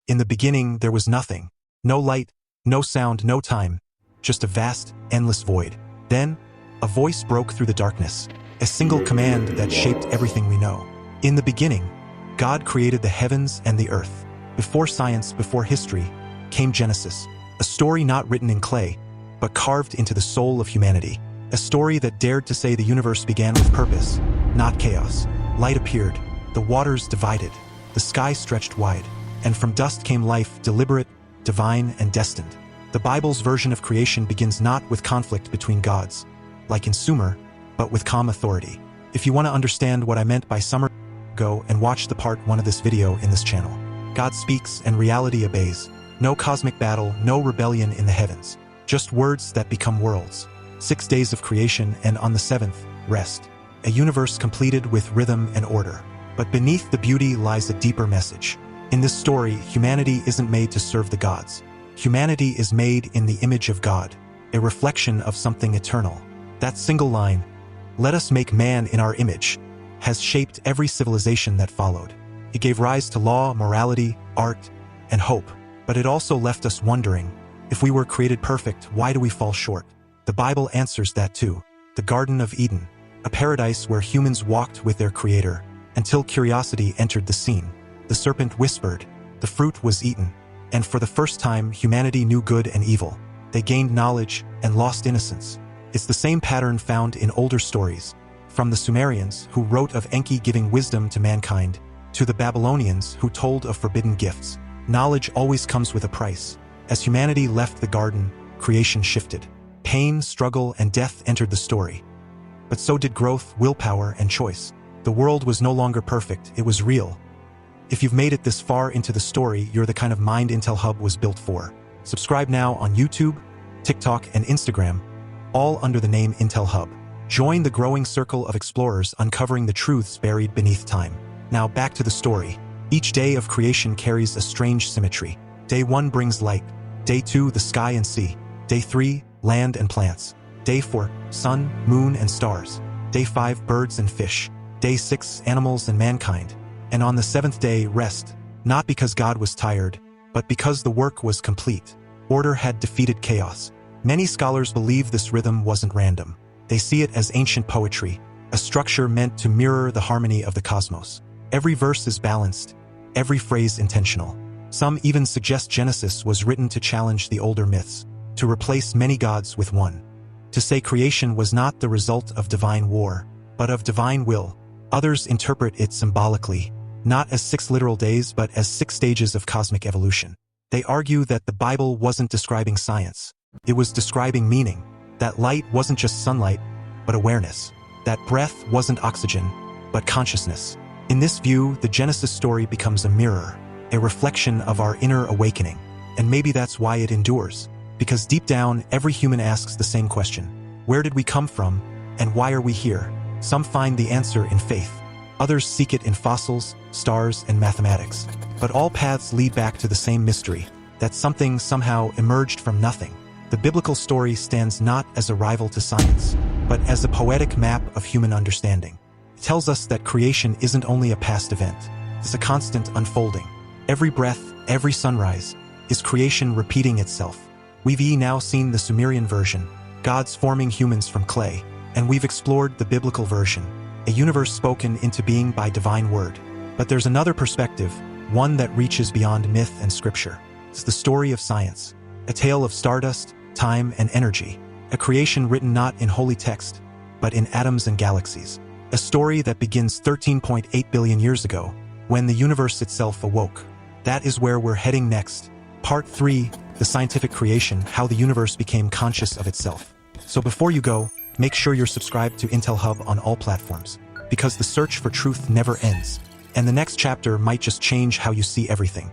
In the beginning there was nothing. No light, no sound, no time. Just a vast, endless void. Then, a voice broke through the darkness. A single command that shaped everything we know. In the beginning, God created the heavens and the earth. Before science, before history, came Genesis. A story not written in clay, but carved into the soul of humanity. A story that dared to say the universe began with purpose, not chaos. Light appeared, the waters divided, the sky stretched wide, and from dust came life, deliberate, divine, and destined. The Bible's version of creation begins not with conflict between gods, like in Sumer, but with calm authority. If you want to understand what I meant by summer, go and watch the part 1 of this video in this channel. God speaks and reality obeys. No cosmic battle, no rebellion in the heavens. Just words that become worlds. 6 days of creation, and on the 7th, rest. A universe completed with rhythm and order. But beneath the beauty lies a deeper message. In this story, humanity isn't made to serve the gods. Humanity is made in the image of God, a reflection of something eternal. That single line, "Let us make man in our image," has shaped every civilization that followed. It gave rise to law, morality, art, and hope. But it also left us wondering, if we were created perfect, why do we fall short? The Bible answers that too. The Garden of Eden, a paradise where humans walked with their Creator, until curiosity entered the scene. The serpent whispered, the fruit was eaten, and for the first time humanity knew good and evil. They gained knowledge and lost innocence. It's the same pattern found in older stories, from the Sumerians, who wrote of Enki giving wisdom to mankind, to the Babylonians, who told of forbidden gifts. Knowledge always comes with a price. As humanity left the garden, creation shifted. Pain, struggle, and death entered the story. But so did growth, willpower, and choice. The world was no longer perfect, it was real. If you've made it this far into the story, you're the kind of mind Intel Hub was built for. Subscribe now on YouTube, TikTok, and Instagram, all under the name Intel Hub. Join the growing circle of explorers uncovering the truths buried beneath time. Now back to the story. Each day of creation carries a strange symmetry. Day 1 brings light. Day 2, the sky and sea. Day 3, land and plants. Day 4, sun, moon, and stars. Day 5, birds and fish. Day 6, animals and mankind. And on the 7th day, rest. Not because God was tired, but because the work was complete. Order had defeated chaos. Many scholars believe this rhythm wasn't random. They see it as ancient poetry, a structure meant to mirror the harmony of the cosmos. Every verse is balanced, every phrase intentional. Some even suggest Genesis was written to challenge the older myths, to replace many gods with one. To say creation was not the result of divine war, but of divine will. Others interpret it symbolically, not as 6 literal days but as 6 stages of cosmic evolution. They argue that the Bible wasn't describing science, it was describing meaning. That light wasn't just sunlight, but awareness. That breath wasn't oxygen, but consciousness. In this view, the Genesis story becomes a mirror, a reflection of our inner awakening. And maybe that's why it endures. Because deep down, every human asks the same question. Where did we come from, and why are we here? Some find the answer in faith. Others seek it in fossils, stars, and mathematics. But all paths lead back to the same mystery, that something somehow emerged from nothing. The biblical story stands not as a rival to science, but as a poetic map of human understanding. It tells us that creation isn't only a past event, it's a constant unfolding. Every breath, every sunrise, is creation repeating itself. We've now seen the Sumerian version, gods forming humans from clay, and we've explored the biblical version, a universe spoken into being by divine word. But there's another perspective, one that reaches beyond myth and scripture. It's the story of science, a tale of stardust, time, and energy, a creation written not in holy text, but in atoms and galaxies. A story that begins 13.8 billion years ago, when the universe itself awoke. That is where we're heading next. Part 3, the scientific creation, how the universe became conscious of itself. So before you go, make sure you're subscribed to Intel Hub on all platforms, because the search for truth never ends. And the next chapter might just change how you see everything.